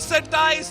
27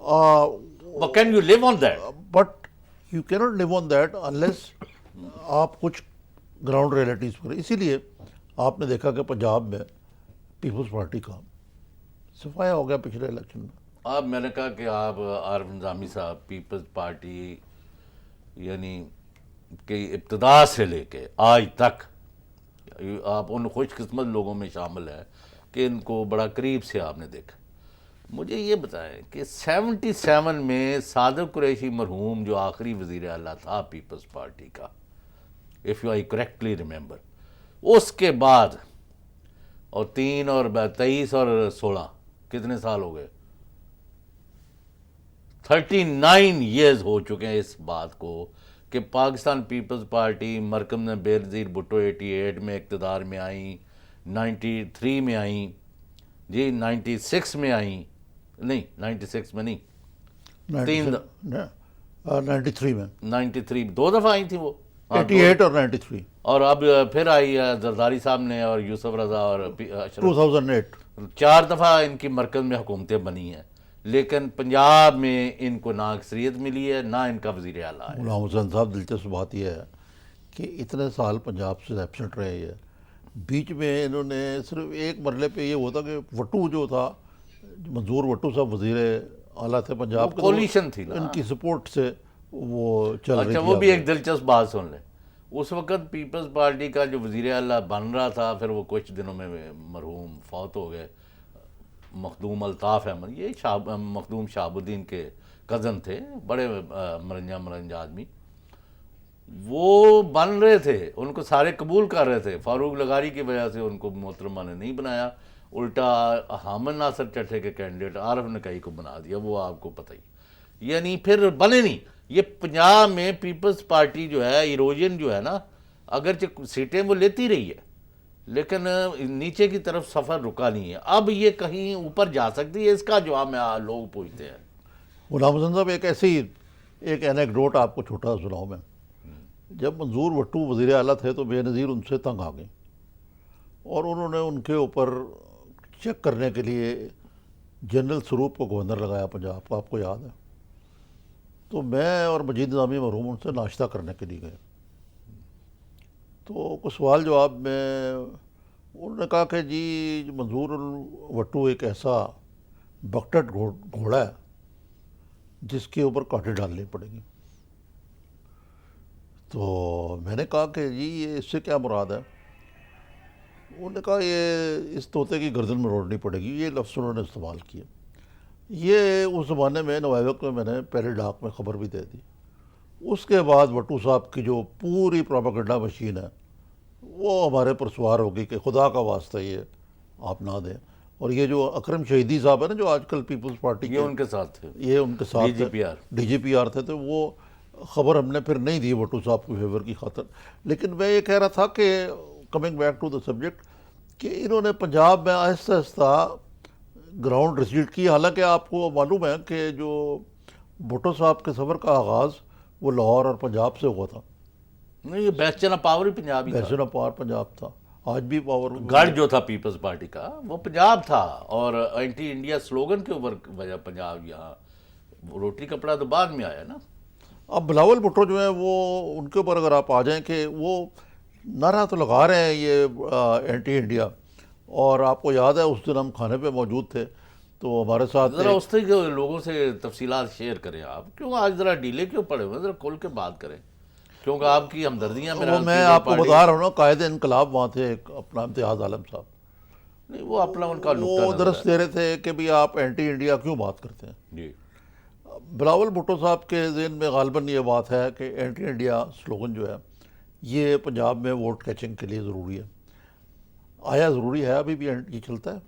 But can you live on that? But you can't live on that unless آپ کچھ ground realities پر. اسی لیے آپ نے دیکھا کہ پنجاب میں پیپلز پارٹی کا صفایا ہو گیا پچھلے الیکشن میں. اب میں نے کہا کہ آپ عارف نظامی صاحب پیپلز پارٹی یعنی کہ ابتدا سے لے کے آج تک آپ ان خوش قسمت لوگوں میں شامل ہیں کہ ان کو بڑا قریب سے آپ نے دیکھا. مجھے یہ بتائیں کہ 77 میں صادق قریشی مرحوم جو آخری وزیر اعلیٰ تھا پیپلز پارٹی کا, if you I correctly remember, اس کے بعد اور 3 اور 23 اور 16 کتنے سال ہو گئے, 39 ایئرز ہو چکے ہیں اس بات کو کہ پاکستان پیپلز پارٹی مرکز میں بے نظیر بھٹو 88 میں اقتدار میں آئیں, 93 میں آئیں, جی 96 میں آئیں, نہیں 96 میں نہیں, 93 میں 93 2 دفعہ آئی تھیں وہ, 88 اور 93 اور اب پھر آئی ہے زرداری صاحب نے اور یوسف رضا اور اشرف, 2008. 4 دفعہ ان کی مرکز میں حکومتیں بنی ہیں, لیکن پنجاب میں ان کو نہ اکثریت ملی ہے نہ ان کا وزیر اعلیٰ ہے. غلام حسین صاحب دلچسپ بات یہ ہے کہ اتنے سال پنجاب سے ایبسنٹ رہے ہیں, بیچ میں انہوں نے صرف ایک مرحلے پہ یہ ہوتا کہ وٹو جو تھا, منظور وٹو صاحب وزیر اعلیٰ تھے پنجاب کے, کولیشن تھی نا ان کی سپورٹ سے وہ چل رہی اچھا تھی. وہ بھی ایک دلچسپ بات سن لیں, اس وقت پیپلز پارٹی کا جو وزیر اعلیٰ بن رہا تھا پھر وہ کچھ دنوں میں مرحوم فوت ہو گئے, مخدوم الطاف احمد, یہ مخدوم شہاب الدین کے کزن تھے, بڑے مرنجا آدمی, وہ بن رہے تھے, ان کو سارے قبول کر رہے تھے, فاروق لغاری کی وجہ سے ان کو محترمہ نے نہیں بنایا, الٹا حامد ناصر چٹھے کے کینڈیڈیٹ عارف نکائی کو بنا دیا, وہ آپ کو پتہ ہی, یعنی پھر بنے نہیں. یہ پنجاب میں پیپلز پارٹی جو ہے ایروجن جو ہے نا, اگرچہ سیٹیں وہ لیتی رہی ہے لیکن نیچے کی طرف سفر رکا نہیں ہے. اب یہ کہیں اوپر جا سکتی ہے, اس کا جواب میں لوگ پوچھتے ہیں. غلام حسن صاحب ایک ایسی ایک اینیکڈوٹ آپ کو چھوٹا سناؤں میں. جب منظور وٹو وزیر اعلیٰ تھے تو بے نظیر ان سے تنگ آ گئیں اور انہوں نے ان کے اوپر چیک کرنے کے لیے جنرل سروپ کو گورنر لگایا پنجاب کا, آپ کو یاد ہے. تو میں اور مجید نظامی مرحوم ان سے ناشتہ کرنے کے لیے گئے, تو کچھ سوال جواب میں انہوں نے کہا کہ جی منظور وٹو ایک ایسا بکٹٹ گھوڑا ہے جس کے اوپر کانٹے ڈالنے پڑیں گے. تو میں نے کہا کہ جی یہ اس سے کیا مراد ہے. انہوں نے کہا یہ اس طوطے کی گردن میں روڑنی پڑے گی, یہ لفظ انہوں نے استعمال کیا. یہ اس زمانے میں نوائے وقت میں نے پہلے ڈاک میں خبر بھی دے دی. اس کے بعد وٹو صاحب کی جو پوری پروپیگنڈا مشین ہے وہ ہمارے پر سوار ہوگی کہ خدا کا واسطہ یہ آپ نہ دیں. اور یہ جو اکرم شہیدی صاحب ہے نا جو آج کل پیپلز پارٹی یہ ان کے ساتھ تھے, یہ ان کے ساتھ ڈی جی پی آر تھے, تو وہ خبر ہم نے پھر نہیں دی وٹو صاحب کو فیور کی خاطر. لیکن میں یہ کہہ رہا تھا کہ coming back to the subject کہ انہوں نے پنجاب میں آہستہ آہستہ گراؤنڈ ریسیٹ کی. حالانکہ آپ کو معلوم ہے کہ جو بھٹو صاحب کے سفر کا آغاز وہ لاہور اور پنجاب سے ہوا تھا. نہیں, یہ بیسٹن آف پاور ہی پنجاب ہی تھا, بیسٹن آف پاور پنجاب تھا. آج بھی پاور گڑھ جو تھا پیپلز پارٹی کا وہ پنجاب تھا, اور اینٹی انڈیا سلوگن کے اوپر وجہ پنجاب, یہاں روٹی کپڑا تو بعد میں آیا نا. اب بلاول بھٹو جو ہیں وہ ان کے اوپر اگر آپ آ جائیں کہ وہ نعرہ تو لگا رہے ہیں یہ اینٹی انڈیا, اور آپ کو یاد ہے اس دن ہم کھانے پہ موجود تھے تو ہمارے ساتھ ذرا اس طرح کے لوگوں سے تفصیلات شیئر کریں آپ, کیوں آج ذرا ڈیلے کیوں پڑے ہوئے, ذرا کھول کے بات کریں, کیونکہ آپ کی ہمدردیاں میں آپ کو بتا رہا ہوں نا, قائد انقلاب وہاں تھے اپنا امتیاز عالم صاحب. نہیں, وہ اپنا ان کا وہ درس دے رہے تھے کہ بھی آپ اینٹی انڈیا کیوں بات کرتے ہیں. جی, بلاول بھٹو صاحب کے ذہن میں غالباً یہ بات ہے کہ اینٹی انڈیا سلوگن جو ہے یہ پنجاب میں ووٹ کیچنگ کے لیے ضروری ہے. آیا ضروری ہے ابھی بھی یہ چلتا ہے؟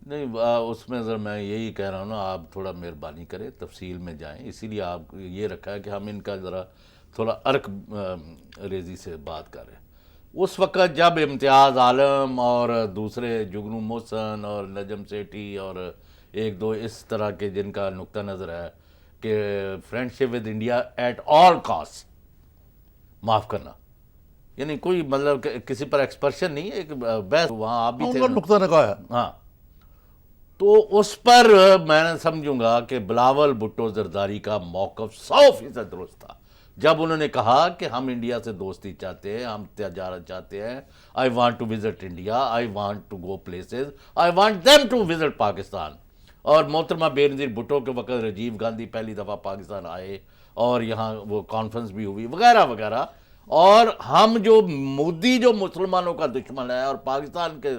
نہیں, اس میں ذرا میں یہی کہہ رہا ہوں نا, آپ تھوڑا مہربانی کریں تفصیل میں جائیں, اسی لیے آپ یہ رکھا ہے کہ ہم ان کا ذرا تھوڑا ارک ریزی سے بات کر رہے ہیں. اس وقت جب امتیاز عالم اور دوسرے جگنو محسن اور نجم سیٹھی اور ایک دو اس طرح کے جن کا نقطہ نظر ہے کہ friendship with India at all cost, معاف کرنا, یعنی کوئی مطلب کسی پر ایکسپرشن نہیں ہے, ایک بحث وہاں آپ بھی ان تھے کا نقطہ نگاہ ہے. ہاں, تو اس پر میں سمجھوں گا کہ بلاول بھٹو زرداری کا موقف 100% درست تھا جب انہوں نے کہا کہ ہم انڈیا سے دوستی چاہتے ہیں, ہم تجارت چاہتے ہیں, I want to visit India, I want to go places, I want them to visit Pakistan. اور محترمہ بے نظیر بھٹو کے وقت راجیو گاندھی پہلی دفعہ پاکستان آئے اور یہاں وہ کانفرنس بھی ہوئی وغیرہ وغیرہ. اور ہم جو مودی جو مسلمانوں کا دشمن ہے اور پاکستان کے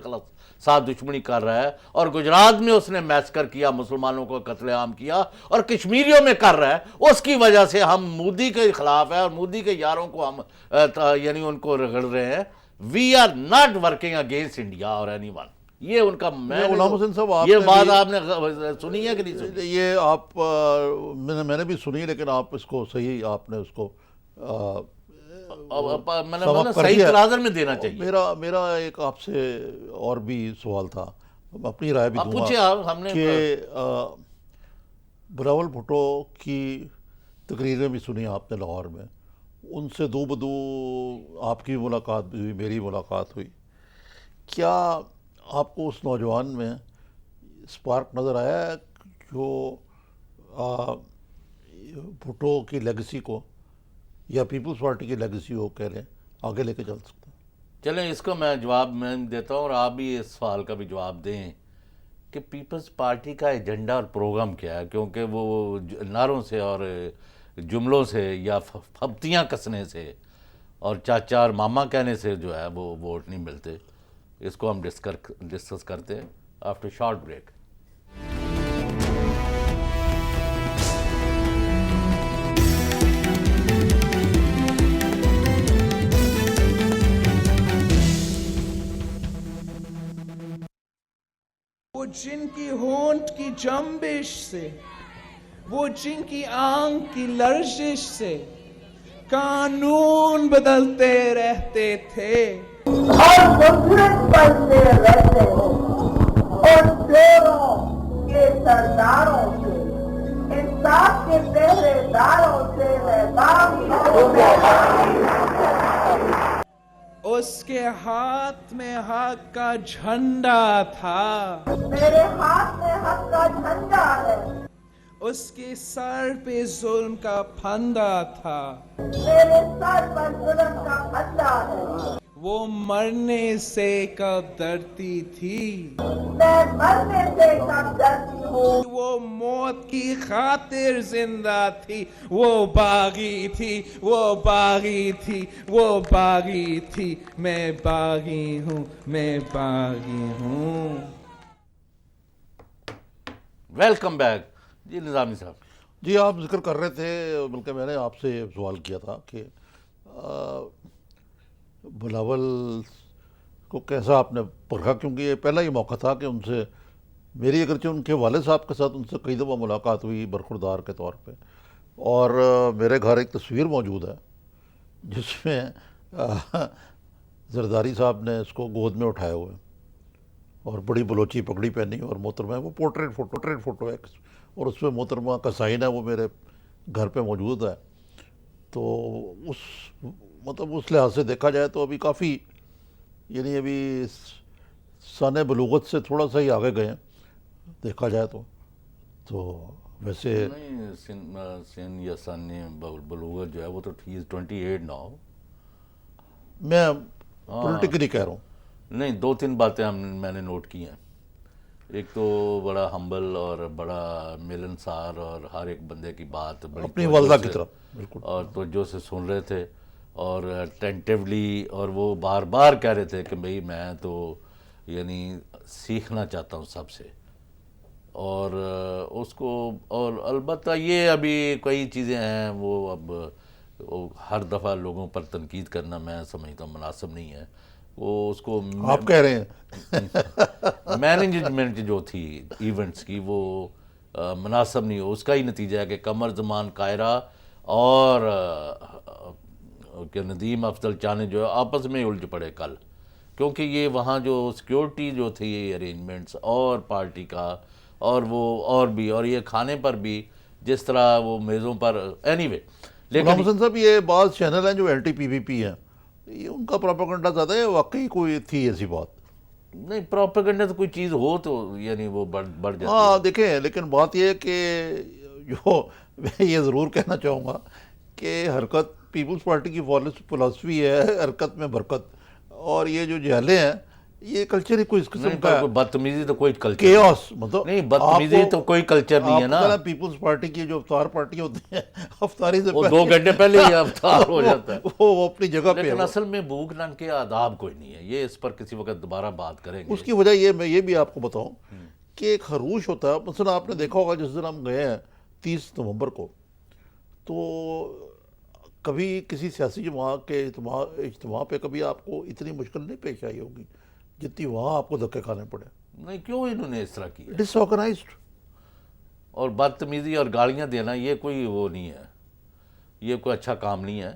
ساتھ دشمنی کر رہا ہے, اور گجرات میں اس نے میسکر کیا, مسلمانوں کو قتل عام کیا, اور کشمیریوں میں کر رہا ہے, اس کی وجہ سے ہم مودی کے خلاف ہیں اور مودی کے یاروں کو ہم یعنی ان کو رگڑ رہے ہیں. We are not working against India اور اینی ون. یہ ان کا غلام حسین صاحب یہ بات آپ نے سنی ہے کہ نہیں سنی؟ یہ آپ میں نے بھی سنی, لیکن آپ اس کو صحیح آپ نے اس کو میں نے بولا صحیح تناظر میں دینا چاہیے. میرا ایک آپ سے اور بھی سوال تھا, اپنی رائے بھی دوں پوچھے گا ہم نے کہ بلاول بھٹو کی تقریریں بھی سنی آپ نے لاہور میں, ان سے دو بدو آپ کی ملاقات بھی ہوئی, میری ملاقات ہوئی. کیا آپ کو اس نوجوان میں اسپارک نظر آیا ہے جو بھٹو کی لیگسی کو یا پیپلز پارٹی کی لیگسی ہو کہہ لیں آگے لے کے چل سکتا ہے؟ چلیں اس کو میں جواب میں دیتا ہوں, اور آپ بھی اس سوال کا بھی جواب دیں کہ پیپلز پارٹی کا ایجنڈا اور پروگرام کیا ہے. کیونکہ وہ نعروں سے اور جملوں سے یا پھپتیاں کسنے سے اور چاچا اور ماما کہنے سے جو ہے وہ ووٹ نہیں ملتے. اس کو ہم ڈسکس کرتے ہیں آفٹر شارٹ بریک. وہ جن کی ہونٹ کی جنبش سے, وہ جن کی آنکھ کی لرزش سے قانون بدلتے رہتے تھے اور مفرت بنتے رہتے ہو, اور چوروں کے سرداروں سے, انصاف کے پہرے داروں سے میں اس کے ہاتھ میں حق کا جھنڈا تھا, میرے ہاتھ میں حق کا جھنڈا ہے, اس کے سر پہ ظلم کا پھندا تھا, میرے سر پر ظلم کا پھندا ہے, وہ مرنے سے کب ڈرتی تھی, میں مرنے سے کب ڈرتی ہوں, وہ موت کی خاطر زندہ تھی, وہ باغی تھی, وہ باغی تھی, وہ باغی تھی, میں باغی ہوں, میں باغی ہوں. Welcome back. جی نظامی صاحب. جی آپ ذکر کر رہے تھے, بلکہ میں نے آپ سے سوال کیا تھا کہ بلاول کو کیسا آپ نے پرکھا, کیونکہ یہ پہلا ہی موقع تھا کہ ان سے میری اگرچہ ان کے والد صاحب کے ساتھ ان سے کئی دفعہ ملاقات ہوئی برخوردار کے طور پہ, اور میرے گھر ایک تصویر موجود ہے جس میں زرداری صاحب نے اس کو گود میں اٹھائے ہوئے اور بڑی بلوچی پگڑی پہنی, اور محترمہ وہ پورٹریٹ فوٹو ہے, اور اس میں محترمہ کا سائن ہے, وہ میرے گھر پہ موجود ہے. تو اس لحاظ سے دیکھا جائے تو ابھی کافی, یعنی ابھی سن بلوغت سے تھوڑا سا ہی آگے گئے ہیں دیکھا جائے تو ویسے نہیں سن یا سن بلوغت جو ہے وہ تو 28 ناؤ. میں پولیٹیکلی کہہ رہا ہوں. نہیں, 2-3 باتیں میں نے نوٹ کی ہیں. ایک تو بڑا ہمبل اور بڑا ملنسار, اور ہر ایک بندے کی بات بڑی اپنی والدہ کی طرف بالکل اور توجہ سے سن رہے تھے, اور ٹینٹیولی, اور وہ بار بار کہہ رہے تھے کہ بھئی میں تو یعنی سیکھنا چاہتا ہوں سب سے. اور اس کو, اور البتہ یہ ابھی کئی چیزیں ہیں وہ اب ہر دفعہ لوگوں پر تنقید کرنا میں سمجھتا ہوں مناسب نہیں ہے. وہ اس کو آپ کہہ رہے ہیں مینجمنٹ جو تھی ایونٹس کی وہ مناسب نہیں ہو. اس کا ہی نتیجہ ہے کہ قمر زمان قاہرہ اور کہ ندیم افضل چانے جو ہے آپس میں الجھ پڑے کل, کیونکہ یہ وہاں جو سیکیورٹی جو تھی ارینجمنٹس اور پارٹی کا اور وہ اور بھی, اور یہ کھانے پر بھی جس طرح وہ میزوں پر اینی وے. غلام حسین صاحب, یہ بعض چینل ہیں جو اینٹی پی وی پی ہیں, یہ ان کا پروپیگنڈا زیادہ ہے, واقعی کوئی تھی ایسی بات؟ نہیں پروپیگنڈا تو کوئی چیز ہو تو یعنی وہ بڑھ جاتی ہاں دیکھیں، لیکن بات یہ ہے کہ جو میں یہ ضرور کہنا چاہوں گا کہ حرکت پیپلز پارٹی کی فلاسفی ہے حرکت میں برکت، اور یہ جو جہلیں ہیں یہ کلچر ہی کوئی اس قسم کا ہے، بدتمیزی تو کوئی کلچر کیوس، مطلب نہیں، بدتمیزی تو کوئی کلچر نہیں ہے نا. پیپلز پارٹی کی جو افطار پارٹی ہوتی ہیں افطاری سے وہ 2 گھنٹے پہلے ہی افطار ہو جاتا ہے. وہ اپنی جگہ پہ لیکن ہے. اصل میں بھوک ننگ کے آداب کوئی نہیں ہے، یہ اس پر کسی وقت دوبارہ بات کریں گے. اس کی وجہ یہ میں یہ بھی آپ کو بتاؤں کہ ایک خروش ہوتا ہے. مثلا آپ نے دیکھا ہوگا جس دن ہم گئے ہیں 30 نومبر کو، تو کبھی کسی سیاسی جماعت کے اجتماع پہ کبھی آپ کو اتنی مشکل نہیں پیش آئی ہوگی جتنی وہاں آپ کو دھکے کھانے پڑے. نہیں، کیوں انہوں نے اس طرح کیا؟ ڈس آرگنائزڈ. اور بدتمیزی اور گالیاں دینا یہ کوئی وہ نہیں ہے، یہ کوئی اچھا کام نہیں ہے.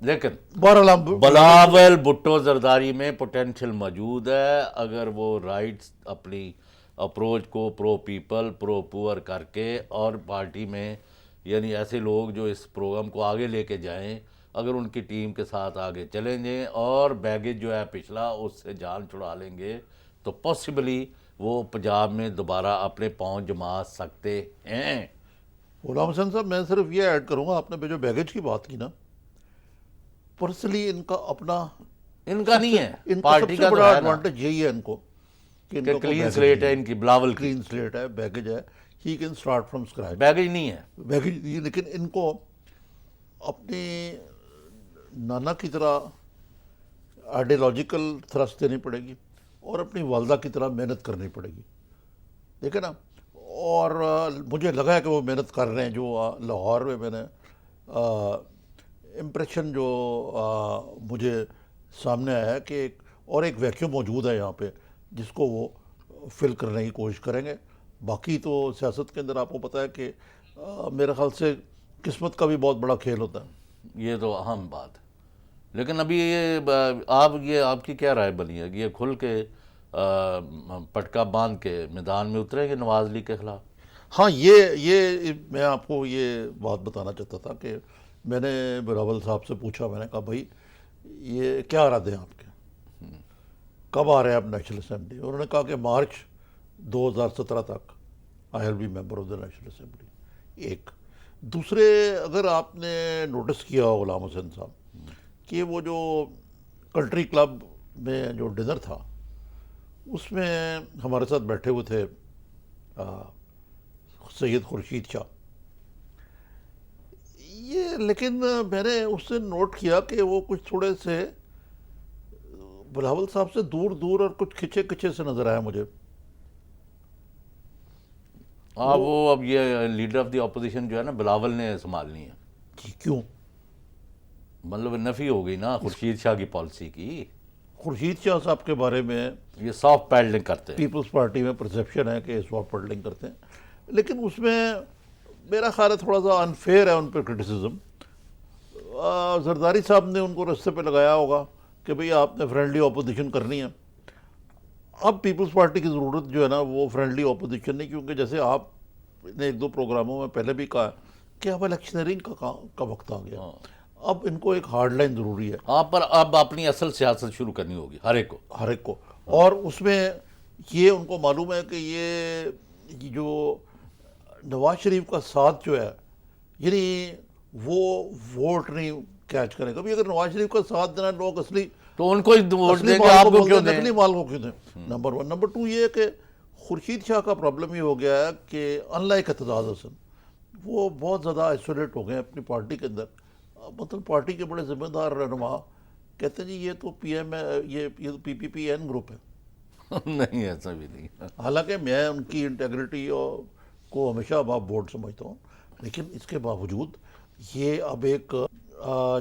لیکن بہرحال بلاول بھٹو زرداری میں پوٹینشل موجود ہے، اگر وہ رائٹس اپنی اپروچ کو پرو پیپل پرو پور کر کے اور پارٹی میں یعنی ایسے لوگ جو اس پروگرام کو آگے لے کے جائیں، اگر ان کی ٹیم کے ساتھ آگے چلیں گے اور بیگیج جو ہے پچھلا اس سے جان چھڑا لیں گے تو پاسبلی وہ پنجاب میں دوبارہ اپنے پاؤں جما سکتے ہیں. غلام حسین صاحب، میں صرف یہ ایڈ کروں گا، آپ نے جو بیگیج کی بات کی نا، پرسنلی ان کا اپنا ان کا نہیں ہے، ان کا پارٹی سب کا سے تو بڑا ہے نا ایڈوانٹیج یہی ہے ان کو کہ کہ کلین سلیٹ ہے ان کی. بلاول کی کلین سلیٹ ہے، بیگیج ہے، he can start from scratch. Baggage نہیں ہے. بیگیج، لیکن ان کو اپنی نانا کی طرح آئیڈیالوجیکل تھرسٹ دینی پڑے گی اور اپنی والدہ کی طرح محنت کرنی پڑے گی. دیکھیں نا، اور مجھے لگا ہے کہ وہ محنت کر رہے ہیں. جو لاہور میں نے امپریشن جو مجھے سامنے آیا ہے کہ ایک ویکیوم موجود ہے یہاں پہ جس کو وہ فل کرنے کی کوشش کریں گے. باقی تو سیاست کے اندر آپ کو پتہ ہے کہ میرے خیال سے قسمت کا بھی بہت بڑا کھیل ہوتا ہے. یہ تو اہم بات ہے. لیکن ابھی یہ آپ کی کیا رائے بنی ہے کہ یہ کھل کے پٹکا باندھ کے میدان میں اتریں گے نواز لیگ کے خلاف؟ ہاں، یہ میں آپ کو یہ بات بتانا چاہتا تھا کہ میں نے بلاول صاحب سے پوچھا، میں نے کہا بھائی یہ کیا ارادے ہیں آپ کے، کب آ رہے ہیں آپ نیشنل اسمبلی؟ انہوں نے کہا کہ مارچ 2017 تک I will be member of the National Assembly. ایک دوسرے، اگر آپ نے نوٹس کیا ہو غلام حسین صاحب کہ وہ جو کنٹری کلب میں جو ڈنر تھا اس میں ہمارے ساتھ بیٹھے ہوئے تھے سید خورشید شاہ. یہ لیکن میں نے اس سے نوٹ کیا کہ وہ کچھ تھوڑے سے بلاول صاحب سے دور دور اور کچھ کھچے کھچے سے نظر آیا مجھے. وہ اب یہ لیڈر آف دی اپوزیشن جو ہے نا بلاول نے سنبھالنی ہے. جی کیوں؟ مطلب نفی ہو گئی نا خورشید شاہ کی پالیسی کی. خورشید شاہ صاحب کے بارے میں یہ سافٹ پیڈلنگ کرتے ہیں. پیپلز پارٹی میں پرسیپشن ہے کہ سوافٹ پیڈلنگ کرتے ہیں، لیکن اس میں میرا خیال ہے تھوڑا سا انفیئر ہے ان پہ کرٹیسزم. زرداری صاحب نے ان کو رستے پہ لگایا ہوگا کہ بھئی آپ نے فرینڈلی اپوزیشن کرنی ہے. اب پیپلز پارٹی کی ضرورت جو ہے نا وہ فرینڈلی اپوزیشن نہیں، کیونکہ جیسے آپ نے 1-2 پروگراموں میں پہلے بھی کہا کہ اب الیکشنرنگ کا وقت آ گیا. اب ان کو ایک ہارڈ لائن ضروری ہے. ہاں، پر اب اپنی اصل سیاست شروع کرنی ہوگی ہر ایک کو. اور اس میں یہ ان کو معلوم ہے کہ یہ جو نواز شریف کا ساتھ جو ہے یعنی وہ ووٹ نہیں کیچ کرے گا. ابھی اگر نواز شریف کا ساتھ دینا لوگ اصلی تو ان کو ووٹ دیں گے، آپ کو کیوں دیں؟ نقلی مال کو کیوں دیں؟ نمبر 1. نمبر 2 یہ ہے کہ خورشید شاہ کا پرابلم یہ ہو گیا ہے کہ ان لائک اعتزاز حسن وہ بہت زیادہ آئسولیٹ ہو گئے ہیں اپنی پارٹی کے اندر. مطلب پارٹی کے بڑے ذمہ دار رہنما کہتے ہیں جی یہ تو پی ایم ہے، یہ تو پی پی پی این گروپ ہے. نہیں، ایسا بھی نہیں. حالانکہ میں ان کی انٹیگریٹی کو ہمیشہ اب بورڈ سمجھتا ہوں، لیکن اس کے باوجود یہ اب ایک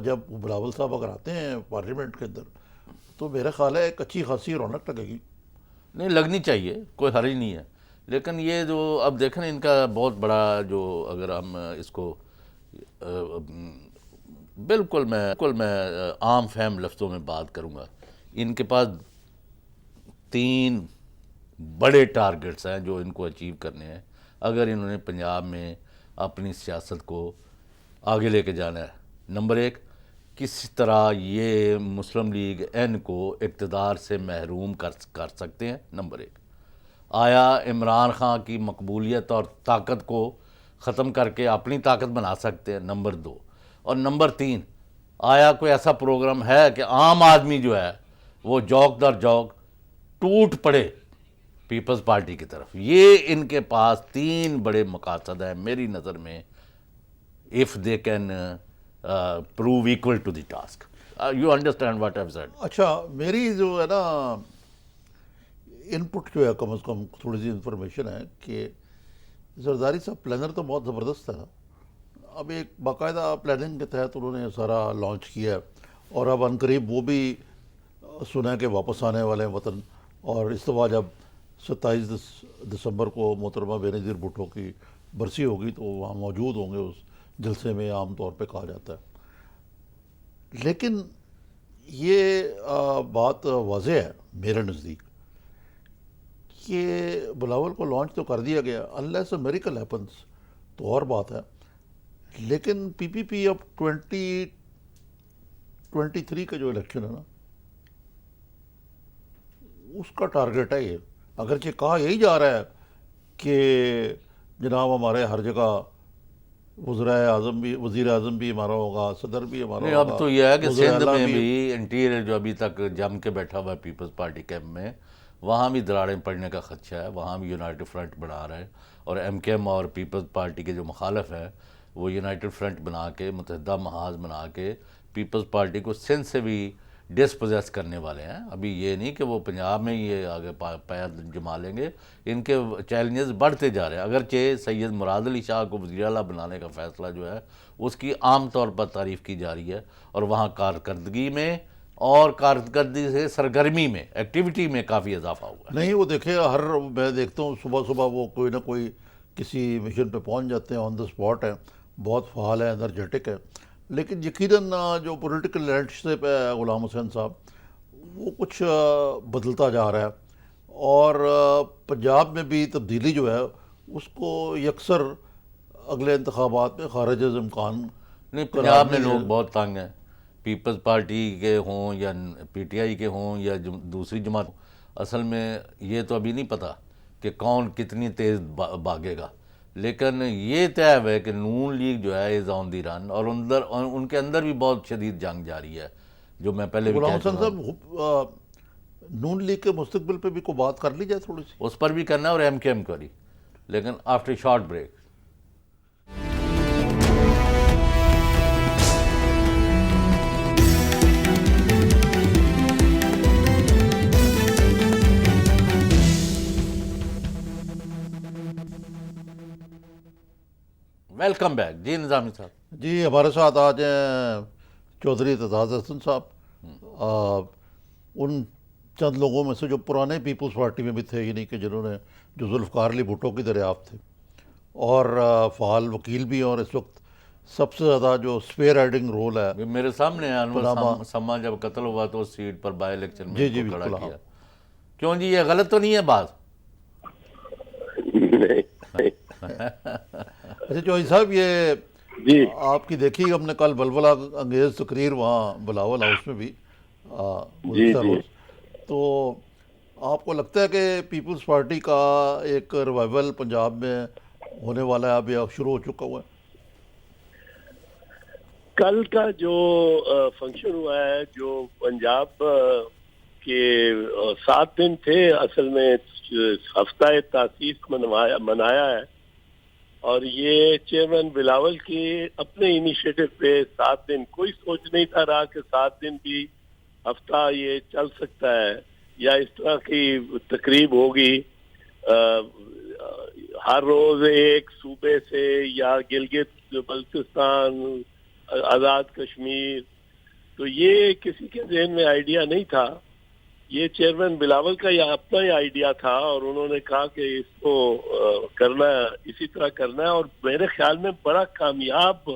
جب بلاول صاحب اگر آتے ہیں پارلیمنٹ کے اندر تو میرا خیال ہے ایک اچھی خاصی رونق لگے گی. نہیں، لگنی چاہیے، کوئی حرج نہیں ہے. لیکن یہ جو اب دیکھیں ان کا بہت بڑا جو اگر ہم اس کو بالکل میں عام فہم لفظوں میں بات کروں گا، ان کے پاس 3 بڑے ٹارگٹس ہیں جو ان کو اچیو کرنے ہیں اگر انہوں نے پنجاب میں اپنی سیاست کو آگے لے کے جانا ہے. نمبر 1، کس طرح یہ مسلم لیگ این کو اقتدار سے محروم کر سکتے ہیں. نمبر 1، آیا عمران خان کی مقبولیت اور طاقت کو ختم کر کے اپنی طاقت بنا سکتے ہیں. نمبر 2 اور نمبر 3، آیا کوئی ایسا پروگرام ہے کہ عام آدمی جو ہے وہ جوک در جوک ٹوٹ پڑے پیپلز پارٹی کی طرف. یہ ان کے پاس 3 بڑے مقاصد ہیں میری نظر میں. if they can prove equal to the task. You understand what I've said? اچھا میری جو ہے نا ان پٹ جو ہے کم از کم تھوڑی سی انفارمیشن ہے کہ زرداری صاحب پلانر تو بہت زبردست ہے. اب ایک باقاعدہ پلاننگ کے تحت انہوں نے سارا لانچ کیا ہے اور اب عنقریب وہ بھی سنا ہے کہ واپس آنے والے ہیں وطن. اور اس دفعہ جب 27 دسمبر کو محترمہ بے نظیر بھٹو کی برسی ہوگی تو وہاں موجود ہوں گے اس جلسے میں عام طور پہ کہا جاتا ہے. لیکن یہ بات واضح ہے میرے نزدیک کہ بلاول کو لانچ تو کر دیا گیا unless a miracle happens تو اور بات ہے. لیکن پی پی پی اب 2023 کا جو الیکشن ہے نا اس کا ٹارگیٹ ہے یہ. اگرچہ کہا یہی جا رہا ہے کہ جناب ہمارے ہر جگہ وزیر اعظم بھی ہمارا ہوگا, صدر بھی ہمارا ہوگا. اب تو یہ ہے کہ سندھ میں بھی انٹیریئر جو ابھی تک جم کے بیٹھا ہوا ہے پیپلز پارٹی کیمپ میں, وہاں بھی دراڑیں پڑنے کا خدشہ ہے. وہاں بھی یونائٹڈ فرنٹ بنا رہے ہیں اور ایم کے ایم اور پیپلز پارٹی کے جو مخالف ہیں وہ یونائٹڈ فرنٹ بنا کے, متحدہ محاذ بنا کے پیپلز پارٹی کو سندھ سے بھی ڈسپوزیس کرنے والے ہیں. ابھی یہ نہیں کہ وہ پنجاب میں یہ آگے پیر جما لیں گے. ان کے چیلنجز بڑھتے جا رہے ہیں. اگرچہ سید مراد علی شاہ کو وزیر اعلیٰ بنانے کا فیصلہ جو ہے اس کی عام طور پر تعریف کی جا رہی ہے اور وہاں کارکردگی میں اور کارکردگی سے سرگرمی میں, ایکٹیویٹی میں کافی اضافہ ہوا ہے. نہیں وہ دیکھیں میں دیکھتا ہوں صبح وہ کوئی نہ کوئی کسی مشن پہ پہنچ جاتے ہیں, آن دا اسپاٹ ہیں, بہت فعال ہے, انرجیٹک ہے. لیکن یقیناً جو پولیٹیکل لینڈسکیپ ہے غلام حسین صاحب وہ کچھ بدلتا جا رہا ہے اور پنجاب میں بھی تبدیلی جو ہے اس کو یکسر اگلے انتخابات میں خارج از امکان. نہیں, پنجاب میں لوگ بہت تنگ ہیں, پیپلز پارٹی کے ہوں یا پی ٹی آئی کے ہوں یا دوسری جماعت. اصل میں یہ تو ابھی نہیں پتہ کہ کون کتنی تیز بھاگے گا, لیکن یہ طے ہے کہ نون لیگ جو ہے از آن دی رن اور ان کے اندر بھی بہت شدید جنگ جاری ہے. جو میں پہلے بھی غلام حسین صاحب نون لیگ کے مستقبل پہ بھی کوئی بات کر لی جائے تھوڑی سی, اس پر بھی کرنا ہے اور ایم کے ایم کری, لیکن after short break. Welcome back. جی نظامی صاحب. جی ہمارے ساتھ آج ہیں چودھری اعتزاز حسن صاحب, ان چند لوگوں میں سے جو پرانے پیپلز پارٹی میں بھی تھے, یعنی کہ جنہوں نے جو ذوالفقار علی بھٹو کی دریافت تھے اور فعال وکیل بھی, اور اس وقت سب سے زیادہ جو اسپیئر ہیڈنگ رول ہے میرے سامنے انور سما جب قتل ہوا تو اس سیٹ پر بائی الیکشن میں جی کھڑا کیا. کیوں جی, یہ غلط تو نہیں ہے بات؟ اچھا چوہدری صاحب, یہ آپ کی دیکھی ہم نے کل بلبلہ انگیز تقریر وہاں بلاول ہاؤس میں بھی تو آپ کو لگتا ہے کہ پیپلز پارٹی کا ایک ریوائول پنجاب میں ہونے والا ہے, ابھی شروع ہو چکا ہوا ہے؟ کل کا جو فنکشن ہوا ہے, جو پنجاب کے 7 دن تھے اصل میں, ہفتہ تاسیس منایا ہے, اور یہ چیئرمین بلاول کی اپنے انیشیٹو پہ 7 دن, کوئی سوچ نہیں تھا رہا کہ 7 دن بھی ہفتہ یہ چل سکتا ہے یا اس طرح کی تقریب ہوگی. ہر روز ایک صوبے سے یا گلگت بلتستان, آزاد کشمیر, تو یہ کسی کے ذہن میں آئیڈیا نہیں تھا. یہ چیئرمین بلاول کا یہ اپنا ہی آئیڈیا تھا اور انہوں نے کہا کہ اس کو کرنا ہے, اسی طرح کرنا ہے, اور میرے خیال میں بڑا کامیاب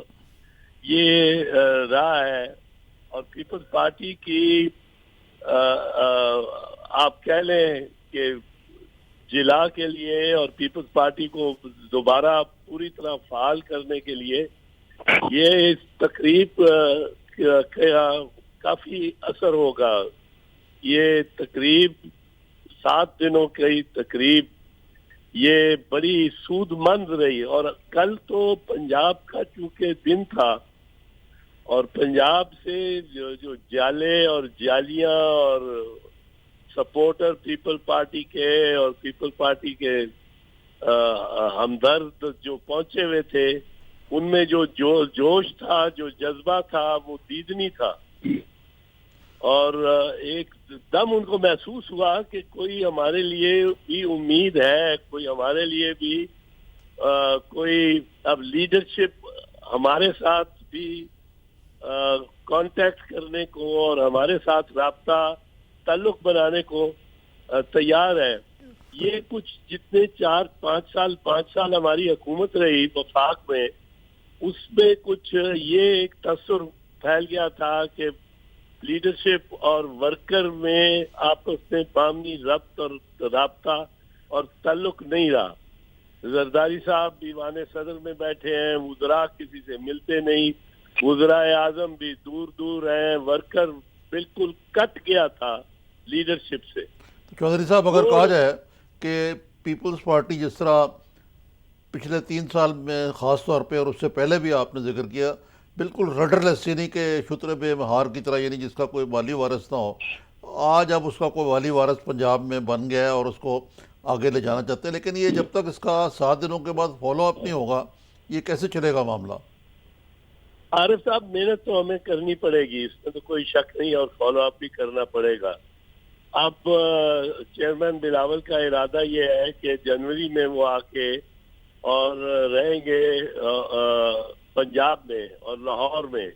یہ رہا ہے. اور پیپلز پارٹی کی آپ کہہ لیں کہ جلا کے لیے اور پیپلز پارٹی کو دوبارہ پوری طرح فعال کرنے کے لیے یہ اس تقریب کا کافی اثر ہوگا. یہ تقریب 7 دنوں کی تقریب یہ بڑی سود مند رہی. اور کل تو پنجاب کا چونکہ دن تھا اور پنجاب سے جو جالے اور جالیاں اور سپورٹر پیپل پارٹی کے اور پیپل پارٹی کے ہمدرد جو پہنچے ہوئے تھے ان میں جو جوش تھا, جو جذبہ تھا, وہ دیدنی تھا. اور ایک دم ان کو محسوس ہوا کہ کوئی ہمارے لیے بھی امید ہے, کوئی ہمارے لیے بھی کوئی اب لیڈرشپ ہمارے ساتھ بھی کانٹیکٹ کرنے کو اور ہمارے ساتھ رابطہ تعلق بنانے کو تیار ہے. یہ کچھ جتنے 5 سال ہماری حکومت رہی وفاق میں, اس میں کچھ یہ ایک تصور پھیل گیا تھا کہ لیڈرشپ اور ورکر میں آپس میں باہمی ربط اور رابطہ اور تعلق نہیں رہا. زرداری صاحب دیوان صدر میں بیٹھے ہیں, وزراء کسی سے ملتے نہیں, وزرائے اعظم بھی دور دور ہیں, ورکر بالکل کٹ گیا تھا لیڈرشپ سے. چودھری صاحب, اگر کہا جائے کہ پیپلز پارٹی جس طرح پچھلے 3 سال میں خاص طور پہ اور اس سے پہلے بھی آپ نے ذکر کیا بالکل رڈر لیس, یعنی کہ شتر بے مہار کی طرح, یعنی جس کا کوئی والی وارث نہ ہو, آج اب اس کا کوئی والی وارث پنجاب میں بن گیا ہے اور اس کو آگے لے جانا چاہتے ہیں, لیکن یہ جب تک اس کا 7 دنوں کے بعد فالو اپ نہیں ہوگا یہ کیسے چلے گا معاملہ؟ عارف صاحب, محنت تو ہمیں کرنی پڑے گی, اس میں تو کوئی شک نہیں, اور فالو اپ بھی کرنا پڑے گا. اب چیئرمین بلاول کا ارادہ یہ ہے کہ جنوری میں وہ آ کے اور رہیں گے پنجاب میں اور لاہور میں,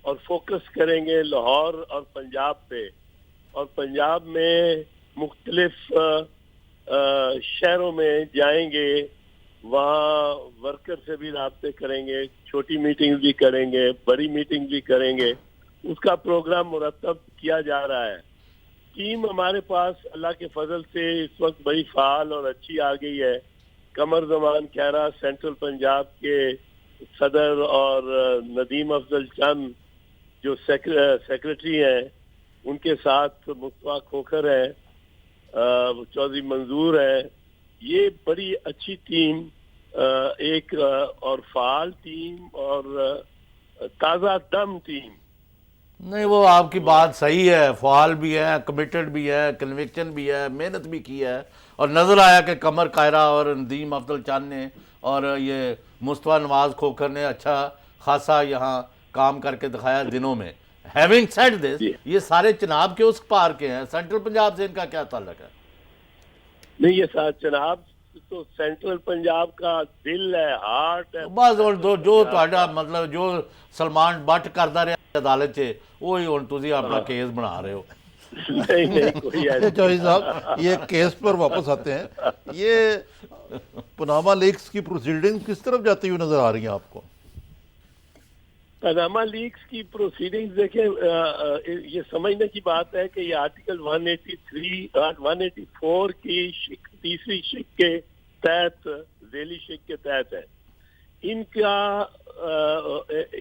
اور فوکس کریں گے لاہور اور پنجاب پہ, اور پنجاب میں مختلف شہروں میں جائیں گے, وہاں ورکر سے بھی رابطے کریں گے, چھوٹی میٹنگ بھی کریں گے, بڑی میٹنگ بھی کریں گے. اس کا پروگرام مرتب کیا جا رہا ہے. ٹیم ہمارے پاس اللہ کے فضل سے اس وقت بڑی فعال اور اچھی آ گئی ہے. قمر زمان کھیرا سینٹرل پنجاب کے صدر اور ندیم افضل چند جو سیکرٹری ہیں, ان کے ساتھ مصطفیٰ کھوکھر ہے, چودھری منظور ہے. یہ بڑی اچھی ٹیم, ایک اور فعال ٹیم اور تازہ دم ٹیم. نہیں, وہ آپ کی بات صحیح ہے, فعال بھی ہے, کمیٹڈ بھی ہے, کنوکشن بھی ہے, محنت بھی کی ہے, اور نظر آیا کہ قمر کائرہ اور ندیم افضل چاند نے اور یہ مصطفیٰ نواز کھوکھر نے اچھا خاصا یہاں کام کر کے دکھایا دنوں میں. ہیونگ سیڈ دس, یہ سارے چناب کے اس پار کے ہیں, سینٹرل پنجاب سے ان کا کیا تعلق ہے؟ نہیں, یہ چناب تو سینٹرل پنجاب کا دل ہے, ہارٹ ہے. بس جو تہاڈا مطلب جو سلمان بٹ کردا رہا عدالت چ وہی ہن تسی اپنا کیس بنا رہے ہو. نہیں کوئی چودھری صاحب, یہ کیس پر واپس آتے ہیں. یہ پاناما لیکس کی پروسیڈنگ کس طرف جاتی ہوئی نظر آ رہی ہیں آپ کو؟ پاناما لیکس کی پروسیڈنگز دیکھیں, یہ سمجھنے کی بات ہے کہ یہ آرٹیکل 184 کی تیسری شق کے تحت, ذیلی شق کے تحت ہے. ان کا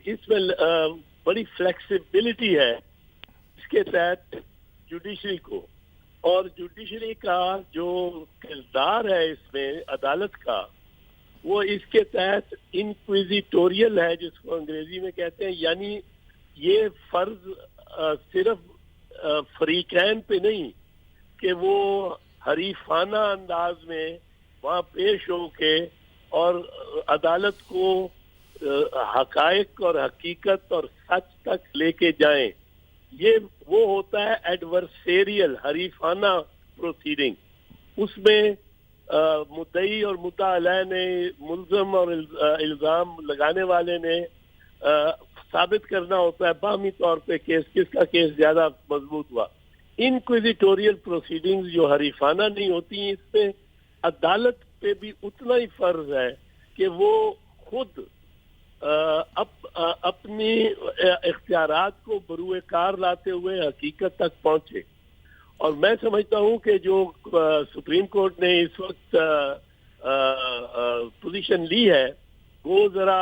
اس میں بڑی فلیکسیبلٹی ہے اس کے تحت جوڈیشری کو, اور جوڈیشری کا جو کردار ہے اس میں عدالت کا, وہ اس کے تحت انکویزیٹوریل ہے, جس کو انگریزی میں کہتے ہیں. یعنی یہ فرض صرف فریقین پہ نہیں کہ وہ حریفانہ انداز میں وہاں پیش ہو کے اور عدالت کو حقائق اور حقیقت اور سچ تک لے کے جائیں. یہ وہ ہوتا ہے ایڈورسیریل حریفانہ پروسیڈنگ. اس میں مدعی اور مدعا علیہ نے, ملزم اور الزام لگانے والے نے ثابت کرنا ہوتا ہے باہمی طور پہ کس کا کیس زیادہ مضبوط ہوا. انکویزیٹوریل پروسیڈنگز جو حریفانہ نہیں ہوتی ہیں, اس پہ عدالت پہ بھی اتنا ہی فرض ہے کہ وہ خود اپنی اختیارات کو بروئے کار لاتے ہوئے حقیقت تک پہنچے. اور میں سمجھتا ہوں کہ جو سپریم کورٹ نے اس وقت پوزیشن لی ہے وہ ذرا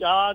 4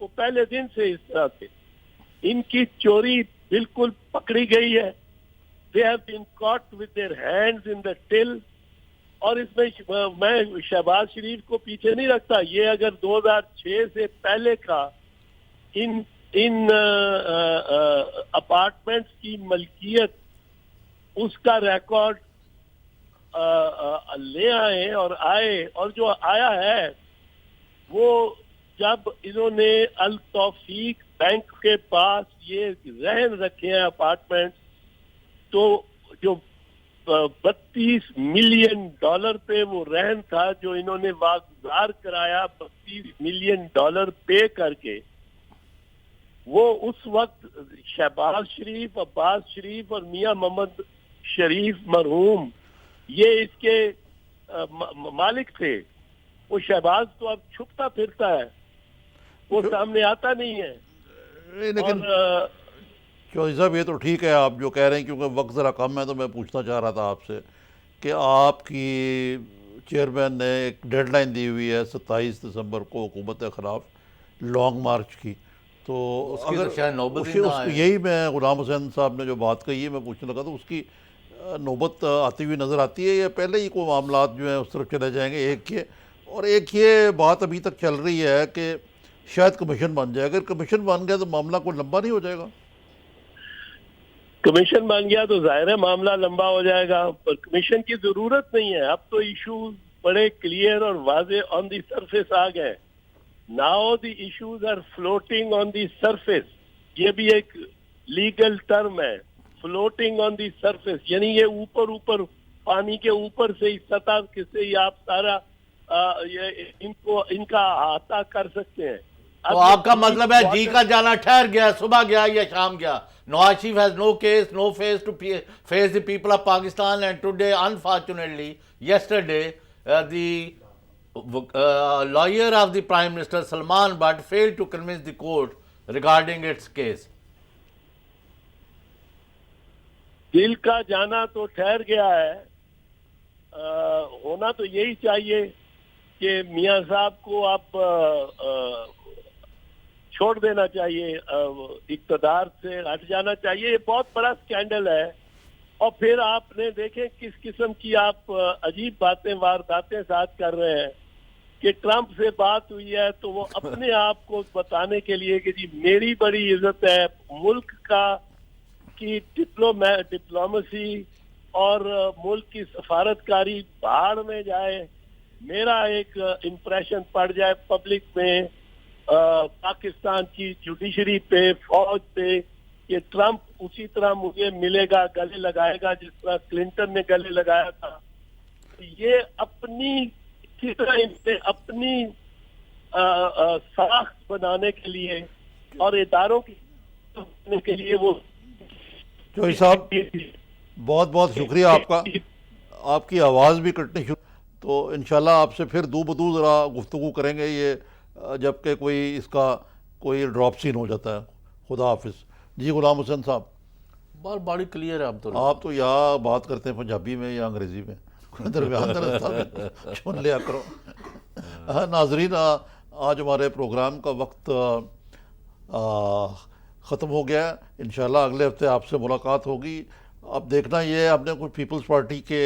وہ پہلے دن سے اس طرح تھے. ان کی چوری بالکل پکڑی گئی ہے. they have been caught with their hands in the till. اور اس میں شہباز شریف کو پیچھے نہیں رکھتا. یہ اگر 2006 سے پہلے کا ان اپارٹمنٹس کی ملکیت اس کا ریکارڈ لے آئے اور جو آیا ہے وہ جب انہوں نے التوفیق بینک کے پاس یہ رہن رکھے ہیں اپارٹمنٹ تو جو $32 ملین پہ وہ رہن تھا جو انہوں نے واگزار کرایا $32 ملین پے کر کے وہ اس وقت شہباز شریف عباس شریف اور میاں محمد شریف مرحوم یہ اس کے مالک تھے. وہ شہباز تو اب چھپتا پھرتا ہے وہ سامنے آتا نہیں ہے. لیکن چودھری صاحب یہ تو ٹھیک ہے آپ جو کہہ رہے ہیں کیونکہ وقت ذرا کم ہے تو میں پوچھنا چاہ رہا تھا آپ سے کہ آپ کی چیئرمین نے ایک ڈیڈ لائن دی ہوئی ہے 27 دسمبر کو حکومت کے خلاف لانگ مارچ کی. تو اگر یہی میں غلام حسین صاحب نے جو بات کہی ہے میں پوچھنے لگا تو اس کی نوبت آتی ہوئی نظر آتی ہے یا پہلے ہی کوئی معاملات جو ہیں اس طرف چلے جائیں گے؟ ایک یہ اور ایک یہ بات ابھی تک چل رہی ہے کہ شاید کمیشن بن جائے. اگر کمیشن بن گیا تو معاملہ کوئی لمبا نہیں ہو جائے گا؟ کمیشن بن گیا تو ظاہر ہے معاملہ لمبا ہو جائے گا پر کمیشن کی ضرورت نہیں ہے. اب تو ایشوز بڑے کلیئر اور واضح آن دی سرفیس آ گئے. Now the issues are floating on the surface. یہ بھی ایک لیگل ٹرم ہے فلوٹنگ آن دی سرفیس یعنی یہ اوپر پانی کے اوپر سے سطح سے ہی آپ سارا ان کا احاطہ کر سکتے ہیں. تو آپ کا مطلب ہے جی کا جانا ٹھہر گیا صبح گیا یا شام گیا. Nawaz Sharif has no case, no face to face the people of Pakistan and today unfortunately yesterday the lawyer of the Prime Minister Salman Butt failed to convince the court regarding its case. دل کا جانا تو ٹھہر گیا ہے. ہونا تو یہی چاہیے کہ میاں صاحب کو آپ چھوڑ دینا چاہیے اقتدار سے ہٹ جانا چاہیے. یہ بہت بڑا سکینڈل ہے اور پھر آپ نے دیکھیں کس قسم کی آپ عجیب باتیں وارداتیں ساتھ کر رہے ہیں کہ ٹرمپ سے بات ہوئی ہے تو وہ اپنے آپ کو بتانے کے لیے کہ جی میری بڑی عزت ہے ملک کا کی ڈپلومیسی اور ملک کی سفارتکاری باہر میں جائے میرا ایک امپریشن پڑ جائے پبلک میں پاکستان کی جوڈیشری پہ فوج پہ کہ ٹرمپ اسی طرح مجھے ملے گا گلے لگائے گا جس طرح کلنٹن نے گلے لگایا تھا. یہ اسی طرح اپنی ساخت بنانے کے لیے اور اداروں کی کے لیے وہ چودھری صاحب بہت بہت شکریہ آپ کا. آپ کی آواز بھی کٹنی شروع تو انشاءاللہ آپ سے پھر دو بدو ذرا گفتگو کریں گے یہ جبکہ کوئی اس کا کوئی ڈراپ سین ہو جاتا ہے. خدا حافظ. جی غلام حسین صاحب بہت بڑی کلیئر ہے. آپ تو یا بات کرتے ہیں پنجابی میں یا انگریزی میں درمیان رستہ چن لیا کرو. ناظرین آج ہمارے پروگرام کا وقت ختم ہو گیا. انشاءاللہ اگلے ہفتے آپ سے ملاقات ہوگی. اب دیکھنا یہ ہے ہم نے کچھ پیپلز پارٹی کے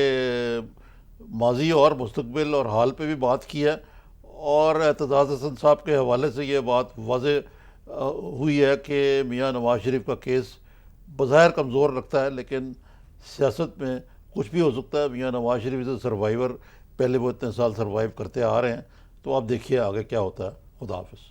ماضی اور مستقبل اور حال پہ بھی بات کی ہے اور اعتزاز حسن صاحب کے حوالے سے یہ بات واضح ہوئی ہے کہ میاں نواز شریف کا کیس بظاہر کمزور رکھتا ہے لیکن سیاست میں کچھ بھی ہو سکتا ہے. میاں نواز شریف سے سروائیور پہلے وہ اتنے سال سروائیو کرتے آ رہے ہیں تو آپ دیکھیے آگے کیا ہوتا ہے. خدا حافظ.